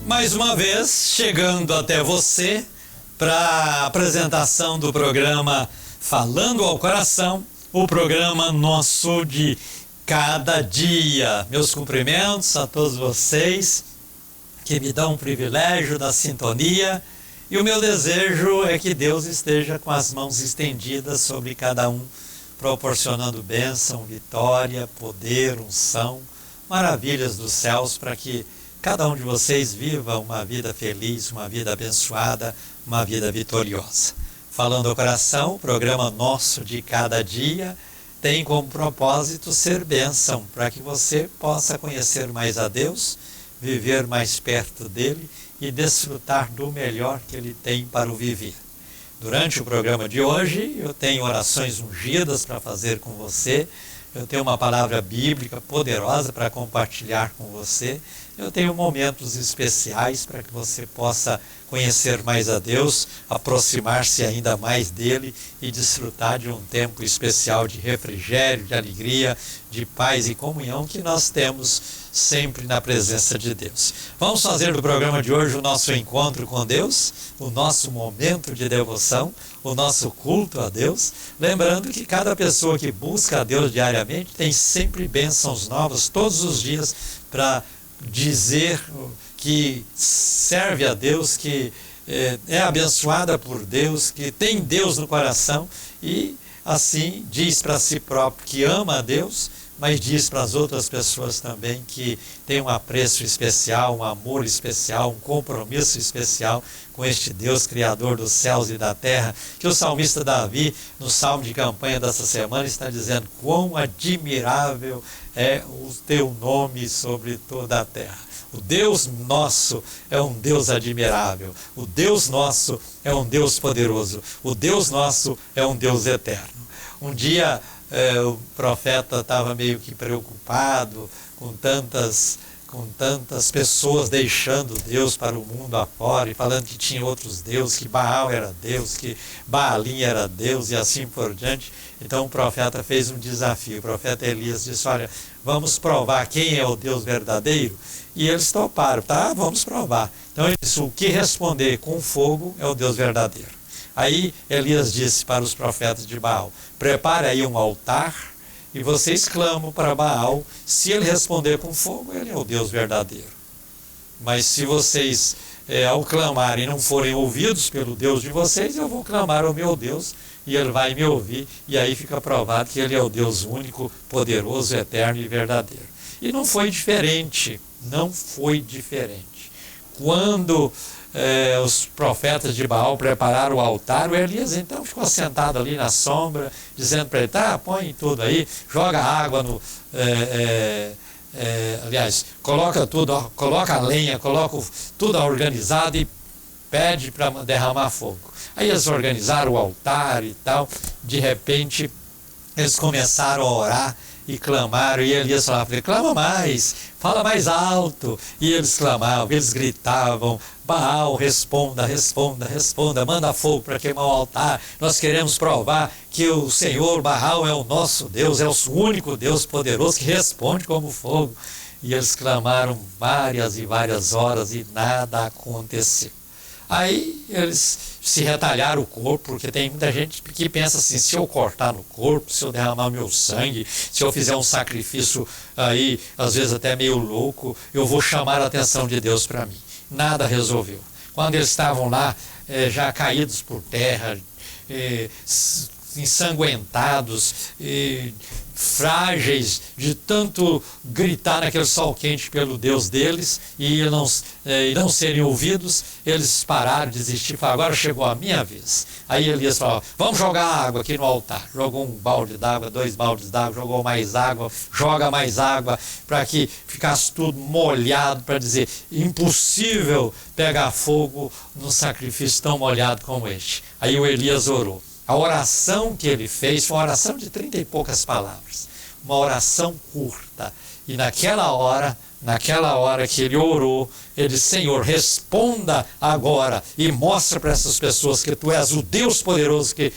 Mais uma vez, chegando até você para a apresentação do programa Falando ao Coração, o programa nosso de cada dia. Meus cumprimentos a todos vocês que me dão o privilégio da sintonia, e o meu desejo é que Deus esteja com as mãos estendidas sobre cada um, proporcionando bênção, vitória, poder, unção, maravilhas dos céus, para que cada um de vocês viva uma vida feliz, uma vida abençoada, uma vida vitoriosa. Falando ao Coração, o programa nosso de cada dia tem como propósito ser bênção, para que você possa conhecer mais a Deus, viver mais perto dele e desfrutar do melhor que ele tem para o viver. Durante o programa de hoje, eu tenho orações ungidas para fazer com você, eu tenho uma palavra bíblica poderosa para compartilhar com você, eu tenho momentos especiais para que você possa conhecer mais a Deus, aproximar-se ainda mais dele e desfrutar de um tempo especial de refrigério, de alegria, de paz e comunhão que nós temos sempre na presença de Deus. Vamos fazer do programa de hoje o nosso encontro com Deus, o nosso momento de devoção, o nosso culto a Deus, lembrando que cada pessoa que busca a Deus diariamente tem sempre bênçãos novas todos os dias para dizer que serve a Deus, que é abençoada por Deus, que tem Deus no coração e assim diz para si próprio que ama a Deus, mas diz para as outras pessoas também que tem um apreço especial, um amor especial, um compromisso especial com este Deus Criador dos céus e da terra, que o salmista Davi, no salmo de campanha dessa semana, está dizendo: quão admirável é o teu nome sobre toda a terra. O Deus nosso é um Deus admirável, o Deus nosso é um Deus poderoso, o Deus nosso é um Deus eterno. Um dia o profeta estava meio que preocupado com tantas pessoas deixando Deus para o mundo afora e falando que tinha outros deuses, que Baal era Deus, que Baalim era Deus e assim por diante. Então o profeta fez um desafio. O profeta Elias disse: olha, vamos provar quem é o Deus verdadeiro? E eles toparam: tá, vamos provar. Então ele disse: o que responder com fogo é o Deus verdadeiro. Aí Elias disse para os profetas de Baal: prepare aí um altar e vocês clamam para Baal. Se ele responder com fogo, ele é o Deus verdadeiro. Mas se vocês, ao clamarem, não forem ouvidos pelo Deus de vocês, eu vou clamar ao meu Deus e ele vai me ouvir. E aí fica provado que ele é o Deus único, poderoso, eterno e verdadeiro. E não foi diferente, não foi diferente. Quando os profetas de Baal prepararam o altar, o Elias então ficou sentado ali na sombra, dizendo para ele: tá, põe tudo aí, joga água no... aliás, coloca tudo, coloca a lenha, coloca tudo organizado e pede para derramar fogo. Aí eles organizaram o altar e tal, de repente eles começaram a orar e clamaram, e Elias falava: clama mais, fala mais alto. E eles clamavam, eles gritavam: Baal, responda, responda, responda, manda fogo para queimar o altar. Nós queremos provar que o Senhor Baal é o nosso Deus, é o único Deus poderoso que responde como fogo. E eles clamaram várias e várias horas e nada aconteceu. Aí eles se retalharam o corpo, porque tem muita gente que pensa assim: se eu cortar no corpo, se eu derramar o meu sangue, se eu fizer um sacrifício aí, às vezes até meio louco, eu vou chamar a atenção de Deus para mim. Nada resolveu. Quando eles estavam lá, já caídos por terra, ensanguentados, frágeis, de tanto gritar naquele sol quente pelo Deus deles e não serem ouvidos, eles pararam, desistiram, falaram: agora chegou a minha vez. Aí Elias falou: vamos jogar água aqui no altar. Jogou um balde d'água, 2 baldes d'água, jogou mais água, joga mais água, para que ficasse tudo molhado, para dizer: impossível pegar fogo num sacrifício tão molhado como este. Aí o Elias orou. A oração que ele fez foi uma oração de 30 e poucas palavras, uma oração curta. E naquela hora que ele orou, ele disse: Senhor, responda agora e mostra para essas pessoas que tu és o Deus poderoso que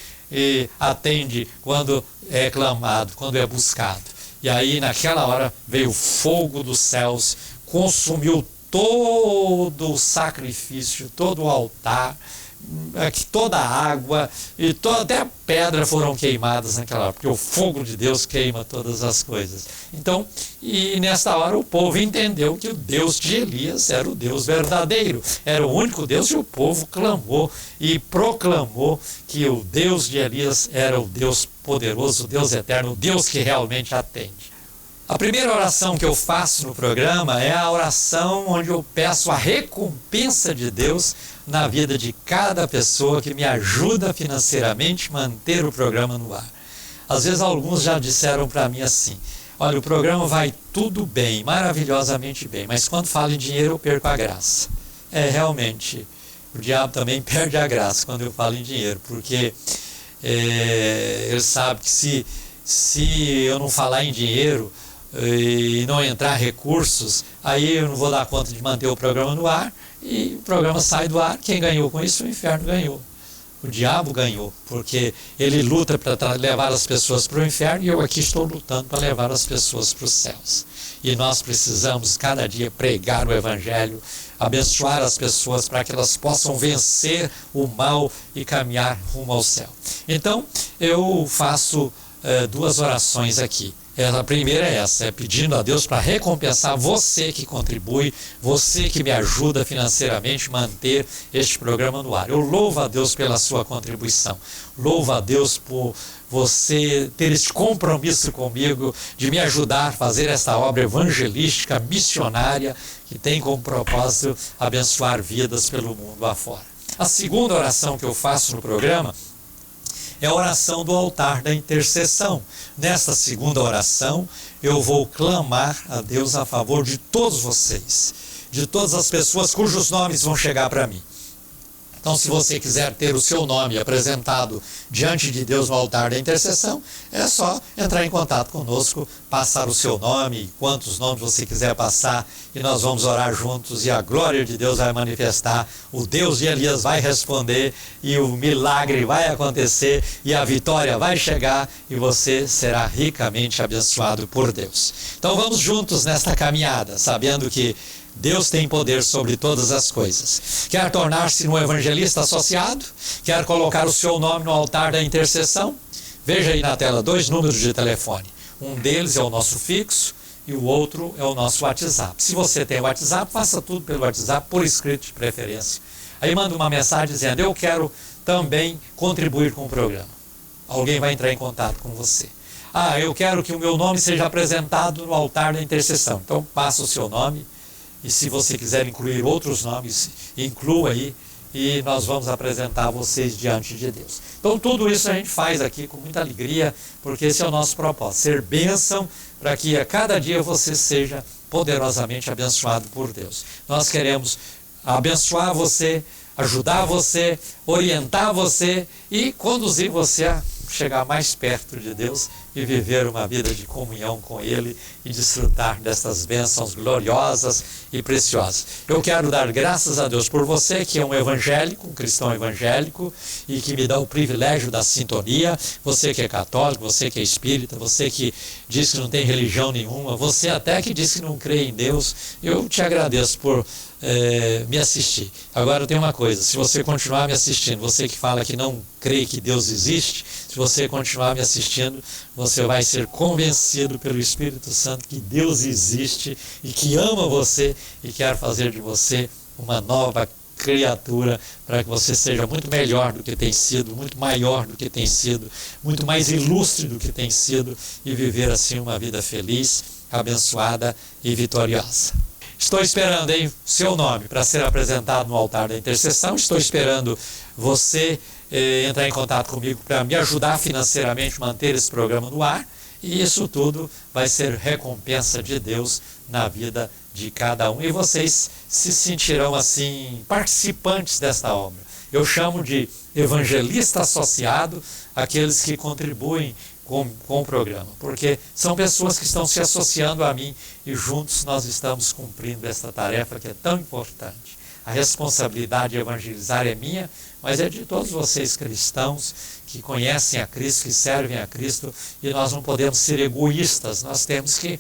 atende quando é clamado, quando é buscado. E aí naquela hora veio o fogo dos céus, consumiu todo o sacrifício, todo o altar, toda a água e até a pedra foram queimadas naquela hora, porque o fogo de Deus queima todas as coisas. Então, e nesta hora o povo entendeu que o Deus de Elias era o Deus verdadeiro, era o único Deus, e o povo clamou e proclamou que o Deus de Elias era o Deus poderoso, o Deus eterno, o Deus que realmente atende. A primeira oração que eu faço no programa é a oração onde eu peço a recompensa de Deus na vida de cada pessoa que me ajuda financeiramente a manter o programa no ar. Às vezes alguns já disseram para mim assim: olha, o programa vai tudo bem, maravilhosamente bem, mas quando falo em dinheiro eu perco a graça. Realmente, o diabo também perde a graça quando eu falo em dinheiro, porque ele sabe que se eu não falar em dinheiro e não entrar recursos, aí eu não vou dar conta de manter o programa no ar, e o programa sai do ar. Quem ganhou com isso? O inferno ganhou. O diabo ganhou, porque ele luta para levar as pessoas para o inferno, e eu aqui estou lutando para levar as pessoas para os céus. E nós precisamos cada dia pregar o Evangelho, abençoar as pessoas para que elas possam vencer o mal e caminhar rumo ao céu. Então, eu faço duas orações aqui. A primeira é essa, é pedindo a Deus para recompensar você que contribui, você que me ajuda financeiramente a manter este programa no ar. Eu louvo a Deus pela sua contribuição, louvo a Deus por você ter este compromisso comigo de me ajudar a fazer esta obra evangelística, missionária, que tem como propósito abençoar vidas pelo mundo afora. A segunda oração que eu faço no programa é a oração do altar da intercessão. Nesta segunda oração, eu vou clamar a Deus a favor de todos vocês, de todas as pessoas cujos nomes vão chegar para mim. Então, se você quiser ter o seu nome apresentado diante de Deus no altar da intercessão, é só entrar em contato conosco, passar o seu nome, quantos nomes você quiser passar, e nós vamos orar juntos, e a glória de Deus vai manifestar, o Deus de Elias vai responder, e o milagre vai acontecer, e a vitória vai chegar, e você será ricamente abençoado por Deus. Então vamos juntos nesta caminhada, sabendo que Deus tem poder sobre todas as coisas. Quer tornar-se um evangelista associado? Quer colocar o seu nome no altar da intercessão? Veja aí na tela 2 números de telefone. Um deles é o nosso fixo e o outro é o nosso WhatsApp. Se você tem o WhatsApp, faça tudo pelo WhatsApp, por escrito de preferência. Aí manda uma mensagem dizendo: eu quero também contribuir com o programa. Alguém vai entrar em contato com você. Eu quero que o meu nome seja apresentado no altar da intercessão. Então passa o seu nome. E se você quiser incluir outros nomes, inclua aí, e nós vamos apresentar vocês diante de Deus. Então tudo isso a gente faz aqui com muita alegria, porque esse é o nosso propósito, ser bênção para que a cada dia você seja poderosamente abençoado por Deus. Nós queremos abençoar você, ajudar você, orientar você e conduzir você a chegar mais perto de Deus e viver uma vida de comunhão com Ele e desfrutar destas bênçãos gloriosas e preciosas. Eu quero dar graças a Deus por você que é um evangélico, um cristão evangélico e que me dá o privilégio da sintonia, você que é católico, você que é espírita, você que diz que não tem religião nenhuma, você até que diz que não crê em Deus, eu te agradeço por me assistir. Agora tem uma coisa, se você continuar me assistindo, você que fala que não crê que Deus existe, se você continuar me assistindo, você vai ser convencido pelo Espírito Santo que Deus existe e que ama você e quer fazer de você uma nova criatura para que você seja muito melhor do que tem sido, muito maior do que tem sido, muito mais ilustre do que tem sido e viver assim uma vida feliz, abençoada e vitoriosa. Estou esperando, seu nome para ser apresentado no altar da intercessão. Estou esperando você entrar em contato comigo para me ajudar financeiramente a manter esse programa no ar. E isso tudo vai ser recompensa de Deus na vida de cada um. E vocês se sentirão assim participantes desta obra. Eu chamo de evangelista associado aqueles que contribuem com o programa, porque são pessoas que estão se associando a mim e juntos nós estamos cumprindo esta tarefa que é tão importante. A responsabilidade de evangelizar é minha, mas é de todos vocês cristãos que conhecem a Cristo, que servem a Cristo, e nós não podemos ser egoístas, nós temos que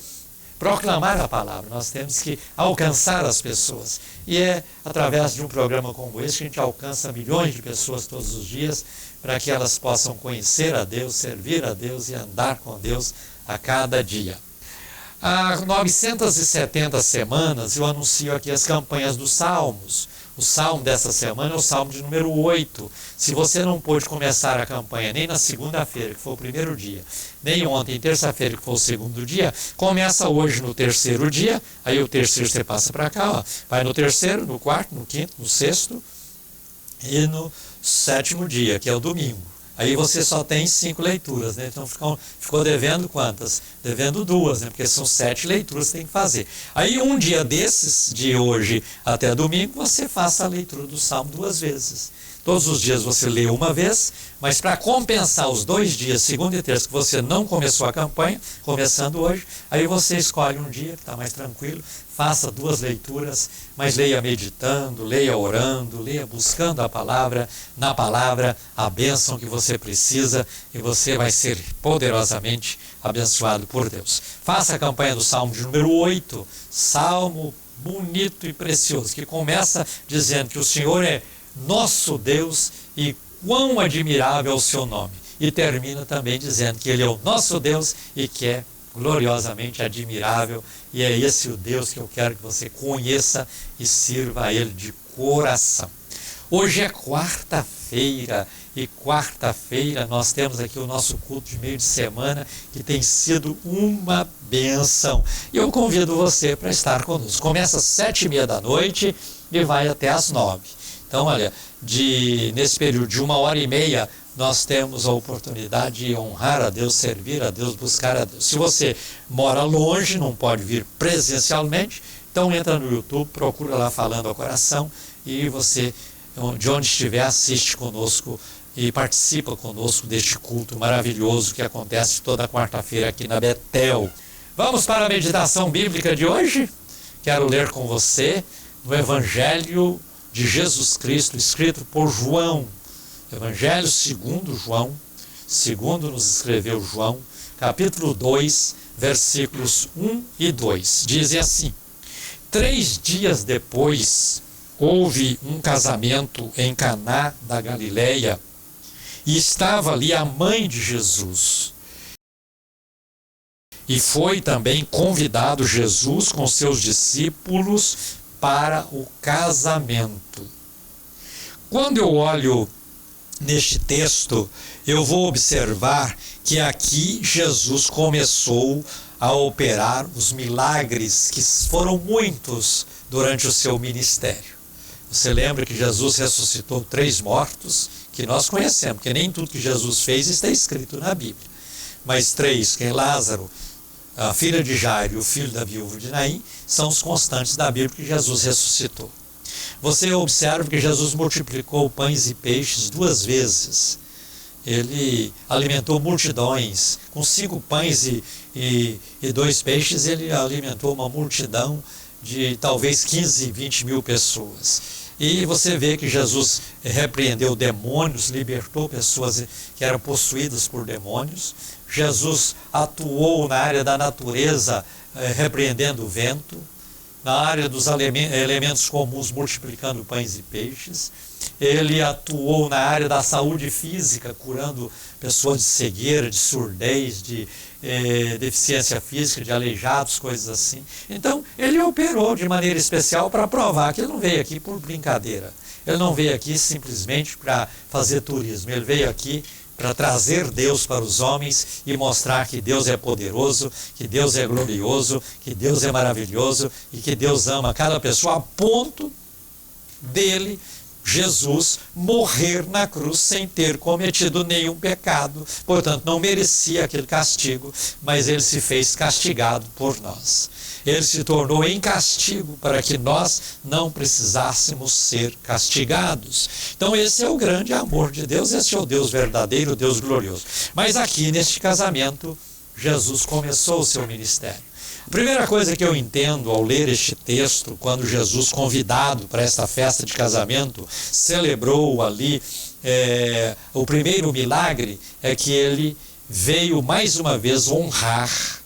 proclamar a palavra, nós temos que alcançar as pessoas. E é através de um programa como esse que a gente alcança milhões de pessoas todos os dias, para que elas possam conhecer a Deus, servir a Deus e andar com Deus a cada dia. Há 970 semanas eu anuncio aqui as campanhas dos Salmos. O salmo dessa semana é o salmo de número 8. Se você não pôde começar a campanha nem na segunda-feira, que foi o primeiro dia, nem ontem, terça-feira, que foi o segundo dia, começa hoje no terceiro dia, aí o terceiro você passa para cá, ó, vai no terceiro, no quarto, no quinto, no sexto e no sétimo dia, que é o domingo. Aí você só tem 5 leituras, né? Então ficou devendo quantas? Devendo 2, né? Porque são 7 leituras que tem que fazer. Aí um dia desses, de hoje até domingo, você faça a leitura do Salmo 2 vezes. Todos os dias você lê uma vez, mas para compensar os 2 dias, segunda e terça, que você não começou a campanha, começando hoje, aí você escolhe um dia que está mais tranquilo, faça 2 leituras, mas leia meditando, leia orando, leia buscando a palavra, na palavra, a bênção que você precisa, e você vai ser poderosamente abençoado por Deus. Faça a campanha do Salmo de número 8, salmo bonito e precioso, que começa dizendo que o Senhor é nosso Deus e quão admirável é o seu nome. E termina também dizendo que Ele é o nosso Deus e que é gloriosamente admirável, e é esse o Deus que eu quero que você conheça e sirva a Ele de coração. Hoje é quarta-feira, e quarta-feira nós temos aqui o nosso culto de meio de semana, que tem sido uma bênção. E eu convido você para estar conosco. Começa às 7h30 da noite e vai até às 9h. Então, olha, nesse período de 1h30, nós temos a oportunidade de honrar a Deus, servir a Deus, buscar a Deus. Se você mora longe, não pode vir presencialmente, então entra no YouTube, procura lá Falando ao Coração, e você, de onde estiver, assiste conosco e participa conosco deste culto maravilhoso que acontece toda quarta-feira aqui na Betel. Vamos para a meditação bíblica de hoje? Quero ler com você no Evangelho de Jesus Cristo, escrito por João, Evangelho segundo João, segundo nos escreveu João, capítulo 2, versículos 1 e 2. Dizem assim: 3 dias depois, houve um casamento em Caná da Galileia, e estava ali a mãe de Jesus. E foi também convidado Jesus com seus discípulos para o casamento. Quando eu olho neste texto, eu vou observar que aqui Jesus começou a operar os milagres, que foram muitos durante o seu ministério. Você lembra que Jesus ressuscitou 3 mortos, que nós conhecemos, porque nem tudo que Jesus fez está escrito na Bíblia. Mas 3, que é Lázaro, a filha de Jairo e o filho da viúva de Naim, são os constantes da Bíblia que Jesus ressuscitou. Você observa que Jesus multiplicou pães e peixes 2 vezes. Ele alimentou multidões. Com 5 pães e 2 peixes, ele alimentou uma multidão de talvez 15, 20 mil pessoas. E você vê que Jesus repreendeu demônios, libertou pessoas que eram possuídas por demônios. Jesus atuou na área da natureza, repreendendo o vento, na área dos elementos comuns, multiplicando pães e peixes. Ele atuou na área da saúde física, curando pessoas de cegueira, de surdez, de deficiência física, de aleijados, coisas assim. Então, ele operou de maneira especial para provar que ele não veio aqui por brincadeira. Ele não veio aqui simplesmente para fazer turismo. Ele veio aqui para trazer Deus para os homens e mostrar que Deus é poderoso, que Deus é glorioso, que Deus é maravilhoso e que Deus ama cada pessoa a ponto dele, Jesus, morrer na cruz sem ter cometido nenhum pecado. Portanto, não merecia aquele castigo, mas ele se fez castigado por nós. Ele se tornou em castigo para que nós não precisássemos ser castigados. Então esse é o grande amor de Deus, esse é o Deus verdadeiro, o Deus glorioso. Mas aqui neste casamento, Jesus começou o seu ministério. A primeira coisa que eu entendo ao ler este texto, quando Jesus, convidado para esta festa de casamento, celebrou ali o primeiro milagre, é que ele veio mais uma vez honrar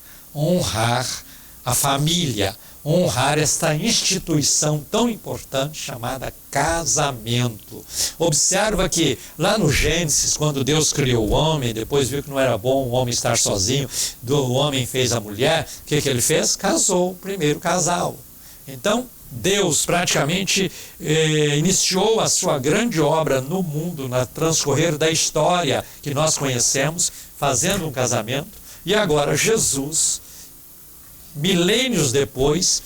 a família, honrar esta instituição tão importante chamada casamento. Observa que lá no Gênesis, quando Deus criou o homem, depois viu que não era bom o homem estar sozinho, o homem fez a mulher, o que ele fez? Casou o primeiro casal. Então, Deus praticamente iniciou a sua grande obra no mundo, no transcorrer da história que nós conhecemos, fazendo um casamento, e agora Jesus, milênios depois,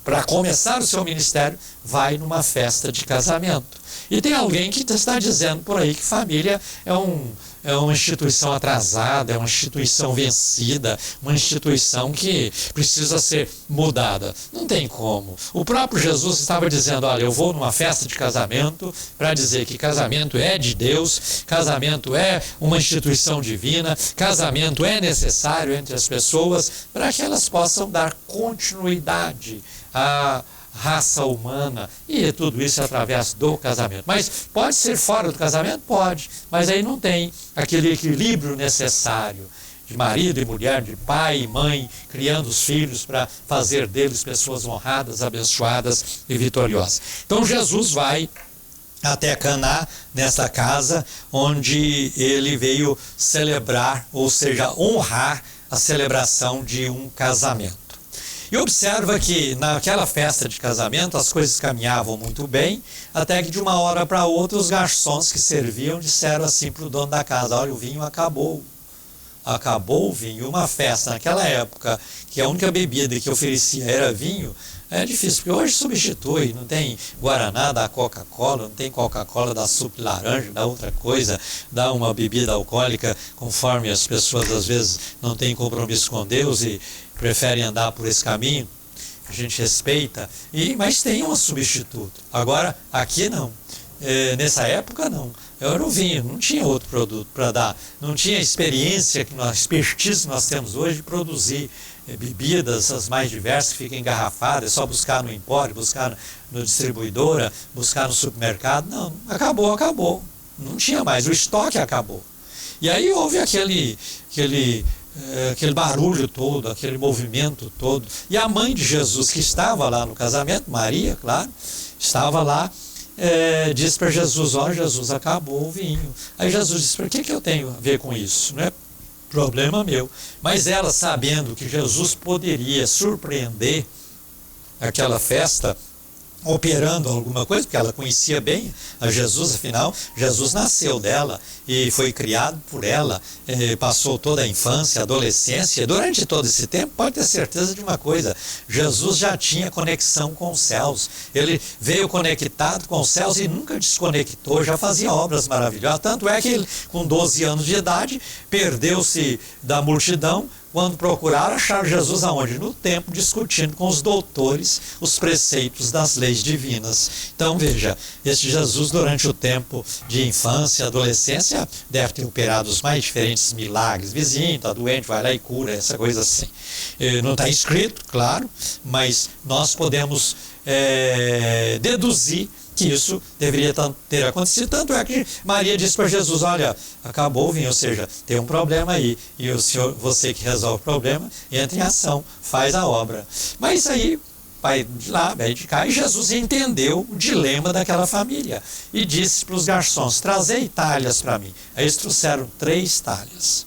para começar o seu ministério, vai numa festa de casamento. E tem alguém que está dizendo por aí que família é uma instituição atrasada, é uma instituição vencida, uma instituição que precisa ser mudada. Não tem como. O próprio Jesus estava dizendo, olha, eu vou numa festa de casamento para dizer que casamento é de Deus, casamento é uma instituição divina, casamento é necessário entre as pessoas para que elas possam dar continuidade à raça humana, e tudo isso através do casamento. Mas pode ser fora do casamento? Pode, mas aí não tem aquele equilíbrio necessário de marido e mulher, de pai e mãe, criando os filhos para fazer deles pessoas honradas, abençoadas e vitoriosas. Então Jesus vai até Caná, nessa casa onde ele veio celebrar, ou seja, honrar a celebração de um casamento. E observa que naquela festa de casamento as coisas caminhavam muito bem, até que de uma hora para outra os garçons que serviam disseram assim para o dono da casa, olha, o vinho acabou. Acabou o vinho. Uma festa naquela época, que a única bebida que oferecia era vinho, é difícil, porque hoje substitui, não tem Guaraná, dá Coca-Cola, não tem Coca-Cola, dá suco de laranja, dá outra coisa, dá uma bebida alcoólica, conforme as pessoas às vezes não têm compromisso com Deus e preferem andar por esse caminho, a gente respeita, mas tem um substituto. Agora, aqui não. Nessa época não. Era o vinho, não tinha outro produto para dar. Não tinha a experiência, a expertise que nós temos hoje de produzir bebidas as mais diversas, que ficam engarrafadas, é só buscar no empório, buscar no distribuidora, buscar no supermercado. Não, acabou. Não tinha mais, o estoque acabou. E aí houve aquele barulho todo, aquele movimento todo. E a mãe de Jesus, que estava lá no casamento, Maria, claro, estava lá, disse para Jesus, ó, Jesus, acabou o vinho. Aí Jesus disse, por que eu tenho a ver com isso? Não é problema meu. Mas ela, sabendo que Jesus poderia surpreender aquela festa, operando alguma coisa, porque ela conhecia bem a Jesus, afinal, Jesus nasceu dela e foi criado por ela, passou toda a infância, a adolescência, durante todo esse tempo, pode ter certeza de uma coisa, Jesus já tinha conexão com os céus, ele veio conectado com os céus e nunca desconectou, já fazia obras maravilhosas, tanto é que ele, com 12 anos de idade, perdeu-se da multidão, quando procuraram achar Jesus aonde? No templo, discutindo com os doutores os preceitos das leis divinas. Então veja, este Jesus durante o tempo de infância, adolescência, deve ter operado os mais diferentes milagres. Vizinho, está doente, vai lá e cura, essa coisa assim. Não está escrito, claro, mas nós podemos deduzir que isso deveria ter acontecido, tanto é que Maria disse para Jesus, olha, acabou o vinho, ou seja, tem um problema aí, e o senhor, você que resolve o problema, entra em ação, faz a obra. Mas aí, vai de lá, vai de cá, e Jesus entendeu o dilema daquela família, e disse para os garçons, trazei talhas para mim. Aí eles trouxeram 3 talhas,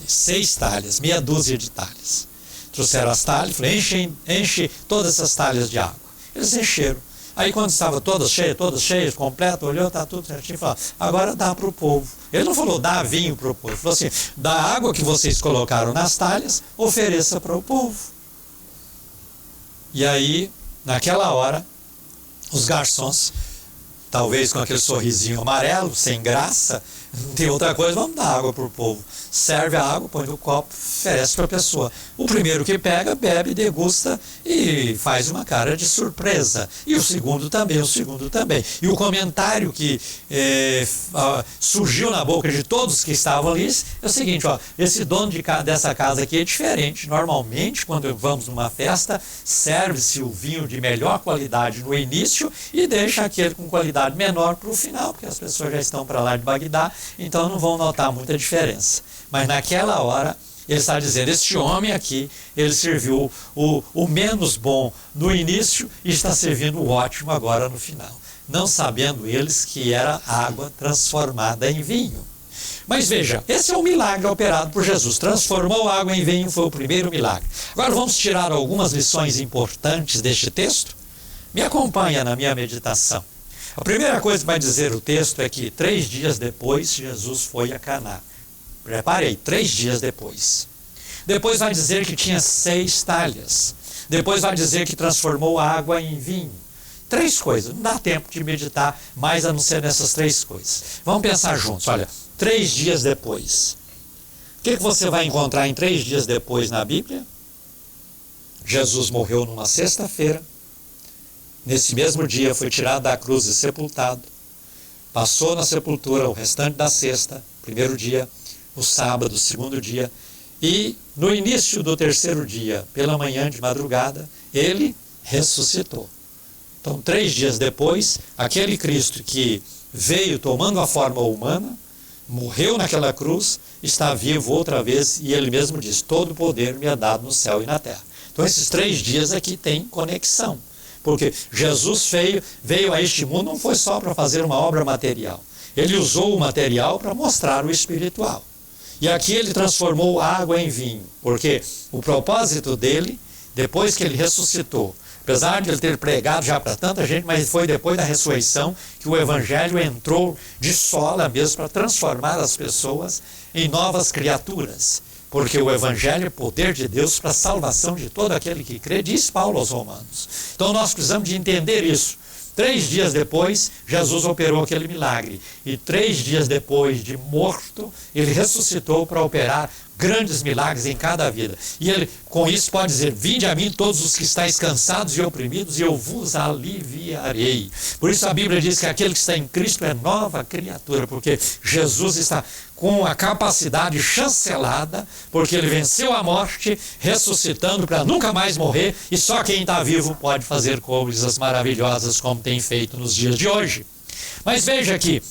6 talhas, meia dúzia de talhas. Trouxeram as talhas, falei, enche todas essas talhas de água. Eles encheram. Aí quando estava todas cheias, completo, olhou, está tudo certinho, falou, agora dá para o povo. Ele não falou, dá vinho para o povo. Ele falou assim, da água que vocês colocaram nas talhas, ofereça para o povo. E aí, naquela hora, os garçons, talvez com aquele sorrisinho amarelo, sem graça, não tem outra coisa, vamos dar água para o povo. Serve a água, põe no copo, oferece para a pessoa. O primeiro que pega, bebe, degusta e faz uma cara de surpresa. E o segundo também. E o comentário que surgiu na boca de todos que estavam ali é o seguinte, ó, esse dono dessa casa aqui é diferente. Normalmente, quando vamos numa festa, serve-se o vinho de melhor qualidade no início e deixa aquele com qualidade menor para o final, porque as pessoas já estão para lá de Bagdá, então não vão notar muita diferença. Mas naquela hora, Ele está dizendo, este homem aqui, ele serviu o menos bom no início e está servindo o ótimo agora no final. Não sabendo eles que era água transformada em vinho. Mas veja, esse é o milagre operado por Jesus. Transformou a água em vinho, foi o primeiro milagre. Agora vamos tirar algumas lições importantes deste texto? Me acompanha na minha meditação. A primeira coisa que vai dizer o texto é que 3 dias depois Jesus foi a Caná. Preparei, 3 dias depois. Depois vai dizer que tinha 6 talhas. Depois vai dizer que transformou a água em vinho. 3 coisas, não dá tempo de meditar mais a não ser nessas 3 coisas. Vamos pensar juntos, olha, 3 dias depois. O que você vai encontrar em 3 dias depois na Bíblia? Jesus morreu numa sexta-feira. Nesse mesmo dia foi tirado da cruz e sepultado. Passou na sepultura o restante da sexta, primeiro dia, o sábado, segundo dia. E no início do terceiro dia, pela manhã de madrugada, ele ressuscitou. Então, 3 dias depois, aquele Cristo que veio tomando a forma humana, morreu naquela cruz, está vivo outra vez, e ele mesmo diz, todo o poder me é dado no céu e na terra. Então, esses 3 dias aqui têm conexão, porque Jesus veio a este mundo, não foi só para fazer uma obra material, ele usou o material para mostrar o espiritual. E aqui ele transformou água em vinho, porque o propósito dele, depois que ele ressuscitou, apesar de ele ter pregado já para tanta gente, mas foi depois da ressurreição que o Evangelho entrou de sola mesmo para transformar as pessoas em novas criaturas. Porque o Evangelho é poder de Deus para a salvação de todo aquele que crê, diz Paulo aos Romanos. Então nós precisamos de entender isso. 3 dias depois, Jesus operou aquele milagre. E 3 dias depois de morto, ele ressuscitou para operar grandes milagres em cada vida. E ele, com isso, pode dizer, vinde a mim todos os que estáis cansados e oprimidos, e eu vos aliviarei. Por isso a Bíblia diz que aquele que está em Cristo é nova criatura, porque Jesus está com a capacidade chancelada, porque ele venceu a morte, ressuscitando para nunca mais morrer, e só quem está vivo pode fazer coisas maravilhosas como tem feito nos dias de hoje. Mas veja aqui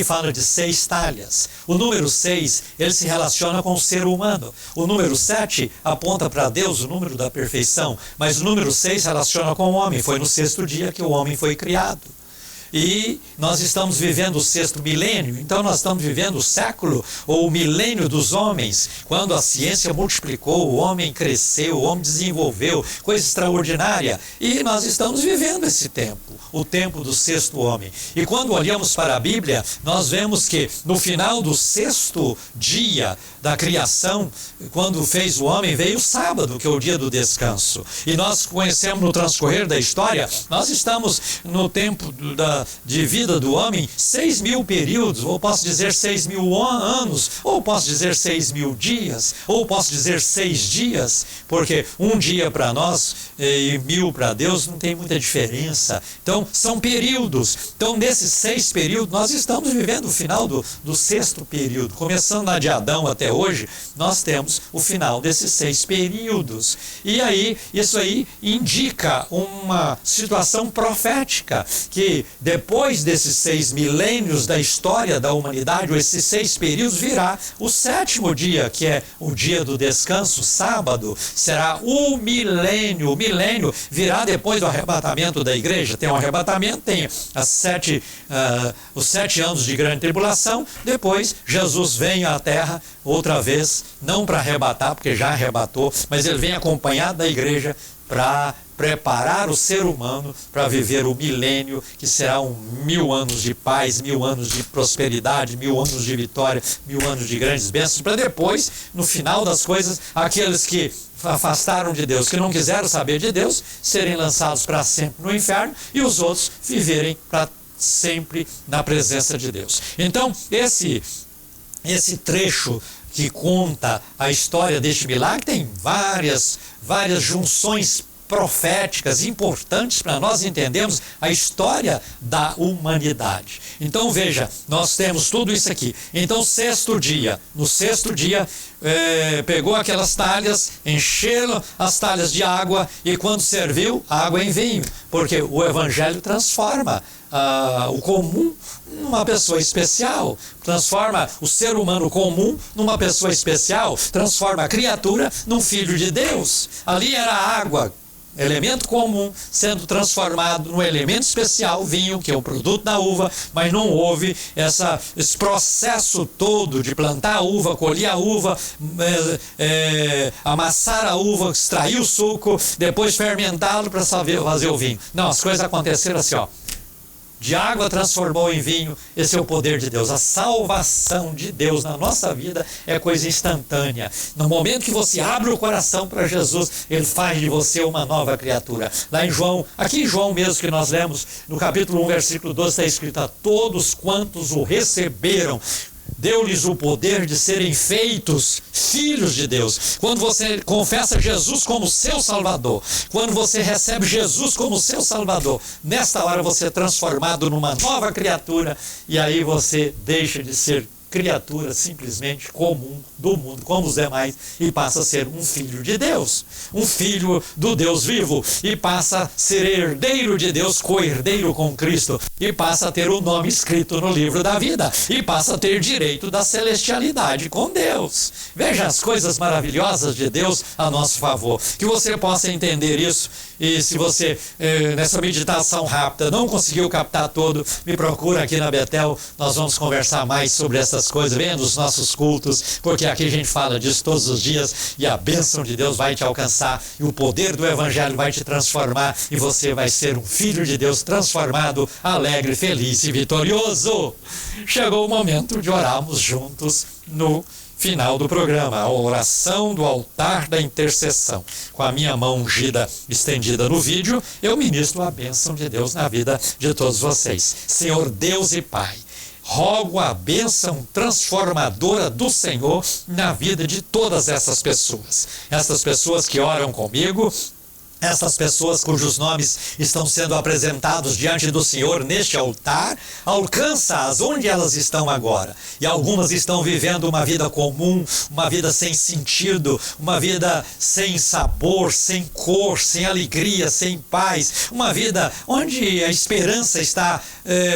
fala de 6 talhas. O número 6, ele se relaciona com o ser humano. O número 7 aponta para Deus, o número da perfeição. Mas o número 6 relaciona com o homem. Foi no 6º dia que o homem foi criado. E nós estamos vivendo o 6º milênio, então nós estamos vivendo o século ou o milênio dos homens, quando a ciência multiplicou, o homem cresceu, o homem desenvolveu, coisa extraordinária. E nós estamos vivendo esse tempo, o tempo do 6º homem. E quando olhamos para a Bíblia, nós vemos que no final do 6º dia da criação, quando fez o homem, veio o sábado, que é o dia do descanso. E nós conhecemos no transcorrer da história, nós estamos no tempo de vida do homem, 6.000 períodos, ou posso dizer 6.000 anos, ou posso dizer 6.000 dias, ou posso dizer 6 dias, porque um dia para nós e 1.000 para Deus não tem muita diferença. Então, são períodos. Então, nesses 6 períodos, nós estamos vivendo o final do 6º período. Começando lá de Adão até hoje, nós temos o final desses 6 períodos. E aí, isso aí indica uma situação profética, que depois desses 6 milênios da história da humanidade, ou esses 6 períodos, virá o 7º dia, que é o dia do descanso, sábado, será o milênio. O milênio virá depois do arrebatamento da igreja. Tem um arrebatamento, tem os 7 anos de grande tribulação, depois Jesus vem à terra outra vez, não para arrebatar, porque já arrebatou, mas ele vem acompanhado da igreja para preparar o ser humano para viver o milênio, que será 1.000 anos de paz, 1.000 anos de prosperidade, 1.000 anos de vitória, 1.000 anos de grandes bênçãos, para depois, no final das coisas, aqueles que afastaram de Deus, que não quiseram saber de Deus, serem lançados para sempre no inferno, e os outros viverem para sempre na presença de Deus. Então, esse trecho que conta a história deste milagre tem várias junções proféticas importantes para nós entendermos a história da humanidade. Então veja, nós temos tudo isso aqui. Então no sexto dia, pegou aquelas talhas, encheram as talhas de água e quando serviu, água em vinho, porque o evangelho transforma o comum numa pessoa especial, transforma o ser humano comum numa pessoa especial, transforma a criatura num filho de Deus. Ali era água, elemento comum, sendo transformado num elemento especial, vinho, que é o produto da uva, mas não houve esse processo todo de plantar a uva, colher a uva, amassar a uva, extrair o suco, depois fermentá-lo para fazer o vinho. Não, as coisas aconteceram assim, ó. De água transformou em vinho, esse é o poder de Deus. A salvação de Deus na nossa vida é coisa instantânea. No momento que você abre o coração para Jesus, Ele faz de você uma nova criatura. Lá em João, aqui em João mesmo que nós lemos, no capítulo 1, versículo 12, está escrito: a todos quantos o receberam, deu-lhes o poder de serem feitos filhos de Deus. Quando você confessa Jesus como seu Salvador, quando você recebe Jesus como seu Salvador, nesta hora você é transformado numa nova criatura e aí você deixa de ser criatura simplesmente comum do mundo, como os demais, e passa a ser um filho de Deus, um filho do Deus vivo, e passa a ser herdeiro de Deus, co-herdeiro com Cristo, e passa a ter o nome escrito no livro da vida, e passa a ter direito da celestialidade com Deus. Veja as coisas maravilhosas de Deus a nosso favor, que você possa entender isso. E se você, nessa meditação rápida, não conseguiu captar tudo, me procura aqui na Betel, nós vamos conversar mais sobre essas coisas, venha nos nossos cultos, porque aqui a gente fala disso todos os dias, e a bênção de Deus vai te alcançar, e o poder do Evangelho vai te transformar, e você vai ser um filho de Deus transformado, alegre, feliz e vitorioso. Chegou o momento de orarmos juntos no final do programa, a oração do altar da intercessão. Com a minha mão ungida estendida no vídeo, eu ministro a bênção de Deus na vida de todos vocês. Senhor Deus e Pai, rogo a bênção transformadora do Senhor na vida de todas essas pessoas que oram comigo, essas pessoas cujos nomes estão sendo apresentados diante do Senhor neste altar, alcança-as onde elas estão agora. E algumas estão vivendo uma vida comum, uma vida sem sentido, uma vida sem sabor, sem cor, sem alegria, sem paz, uma vida onde a esperança está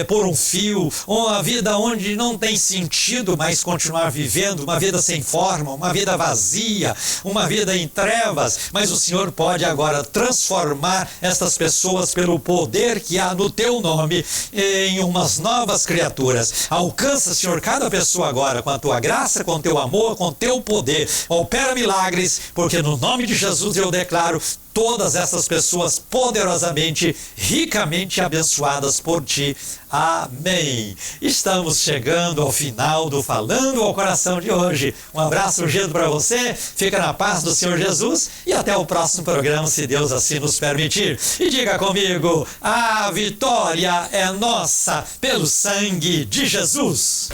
por um fio, uma vida onde não tem sentido mais continuar vivendo, uma vida sem forma, uma vida vazia, uma vida em trevas, mas o Senhor pode agora transformar estas pessoas pelo poder que há no teu nome em umas novas criaturas. Alcança, Senhor, cada pessoa agora com a tua graça, com o teu amor, com o teu poder. Opera milagres, porque no nome de Jesus eu declaro todas essas pessoas poderosamente, ricamente abençoadas por ti. Amém. Estamos chegando ao final do Falando ao Coração de hoje. Um abraço ungido para você, fica na paz do Senhor Jesus e até o próximo programa, se Deus assim nos permitir. E diga comigo: a vitória é nossa pelo sangue de Jesus.